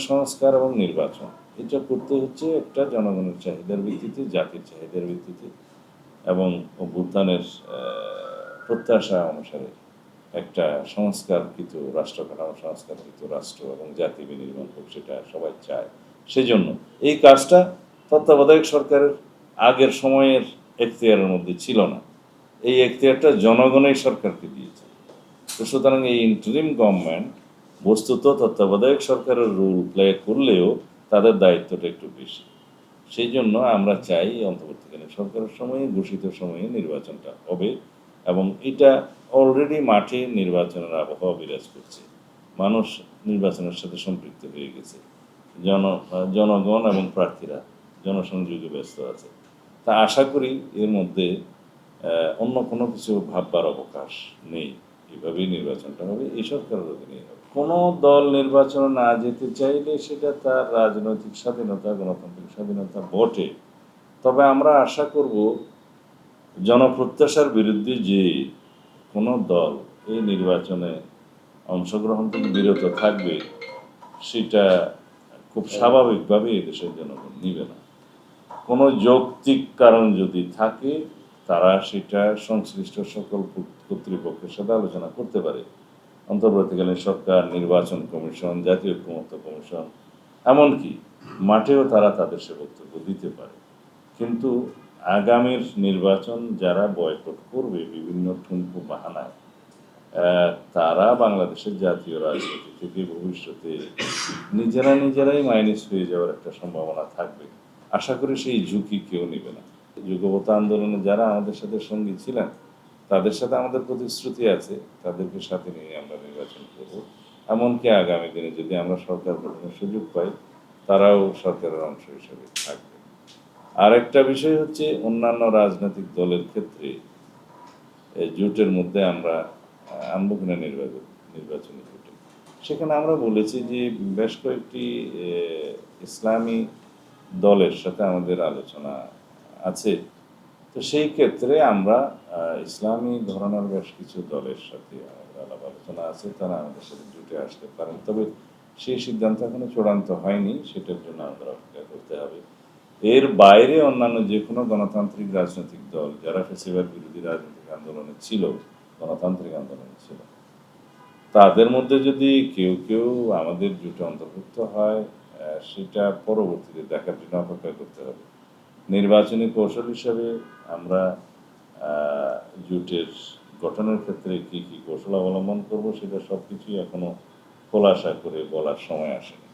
সংস্কার এবং নির্বাচন এটা করতে হচ্ছে একটা জনগণের চাহিদার ভিত্তিতে, জাতির চাহিদার ভিত্তিতে এবং অভ্যুত্থানের প্রত্যাশা অনুসারে একটা সংস্কারকৃত রাষ্ট্র কাঠামো, সংস্কারকৃত রাষ্ট্র এবং জাতি বিনির্মাণ হোক, সেটা সবাই চায়। সেজন্য এই কাজটা তত্ত্বাবধায়ক সরকারের আগের সময়ের এখতিয়ারের মধ্যে ছিল না। এই এখতিয়ারটা জনগণই সরকারকে দিয়েছে। তো সুতরাং এই ইন্টারিম গভর্নমেন্ট বস্তুত তত্ত্বাবধায়ক সরকারের রোল প্লে করলেও তাদের দায়িত্বটা একটু বেশি। সেই জন্য আমরা চাই অন্তর্বর্তীকালীন সরকারের সময়ে, ঘোষিত সময়ে নির্বাচনটা হবে এবং এটা অলরেডি মাঠে নির্বাচনের আবহাওয়া বিরাজ করছে। মানুষ নির্বাচনের সাথে সম্পৃক্ত হয়ে গেছে। জনগণ এবং প্রার্থীরা জনসংযোগে ব্যস্ত আছে। তা আশা করি এর মধ্যে অন্য কোনো কিছু ভাববার অবকাশ নেই। এভাবেই নির্বাচনটা হবে, এই সরকারের অধীনেই হবে। কোনো দল নির্বাচনে না যেতে চাইলে সেটা তার রাজনৈতিক স্বাধীনতা, গণতান্ত্রিক স্বাধীনতা বটে। তবে আমরা আশা করব জনপ্রত্যাশার বিরুদ্ধে যে কোনো দল এই নির্বাচনে অংশগ্রহণ থেকে বিরত থাকবে, সেটা খুব স্বাভাবিকভাবে এদেশের জনগণ নিবে না। কোনো যৌক্তিক কারণ যদি থাকে, তারা সেটা সংশ্লিষ্ট সকল কর্তৃপক্ষের সাথে আলোচনা করতে পারে। অন্তর্বর্তীকালীন সরকার, নির্বাচন কমিশন, জাতীয় ঐক্যমত্য কমিশন, এমনকি মাঠেও তারা তাদের সে বক্তব্য দিতে পারে। কিন্তু আগামীর নির্বাচন যারা বয়কট করবে বিভিন্ন ঠুনকো বাহানায়, তারা বাংলাদেশের জাতীয় রাজনীতি থেকে ভবিষ্যতে নিজেরাই মাইনাস হয়ে যাওয়ার একটা সম্ভাবনা থাকবে। আশা করি সেই ঝুঁকি কেউ নেবে না। যুগপৎ আন্দোলনে যারা আমাদের সাথে সঙ্গী ছিলেন, তাদের সাথে আমাদের প্রতিশ্রুতি আছে, তাদেরকে সাথে নিয়ে আমরা নির্বাচন করব। এমনকি আগামী দিনে যদি আমরা সরকার গঠনের সুযোগ পাই, তারাও সরকারের অংশ হিসেবে থাকবে। আরেকটা বিষয় হচ্ছে, অন্যান্য রাজনৈতিক দলের ক্ষেত্রে জোটের মধ্যে আমরা আনবো কিনা নির্বাচনী জোটে, সেখানে আমরা বলেছি যে বেশ কয়েকটি ইসলামী দলের সাথে আমাদের আলোচনা আছে। তো সেই ক্ষেত্রে আমরা ইসলামী ঘরানার বেশ কিছু দলের সাথে আমাদের আলাপ আলোচনা আছে, তারা আমাদের সাথে জুটে আসতে পারেন। তবে সেই সিদ্ধান্ত এখনো চূড়ান্ত হয়নি, সেটার জন্য আমাদের অপেক্ষা করতে হবে। এর বাইরে অন্যান্য যে কোনো গণতান্ত্রিক রাজনৈতিক দল যারা ফ্যাসিবাদ বিরোধী রাজনৈতিক আন্দোলনে ছিল, গণতান্ত্রিক আন্দোলনে ছিল, তাদের মধ্যে যদি কেউ আমাদের জোটে অন্তর্ভুক্ত হয়, সেটা পরবর্তীতে দেখার জন্য অপেক্ষা করতে হবে। নির্বাচনী কৌশল হিসাবে আমরা জোটের গঠনের ক্ষেত্রে কী কী কৌশল অবলম্বন করব, সেটা সব কিছুই এখনো খোলাসা করে বলার সময় আসেনি।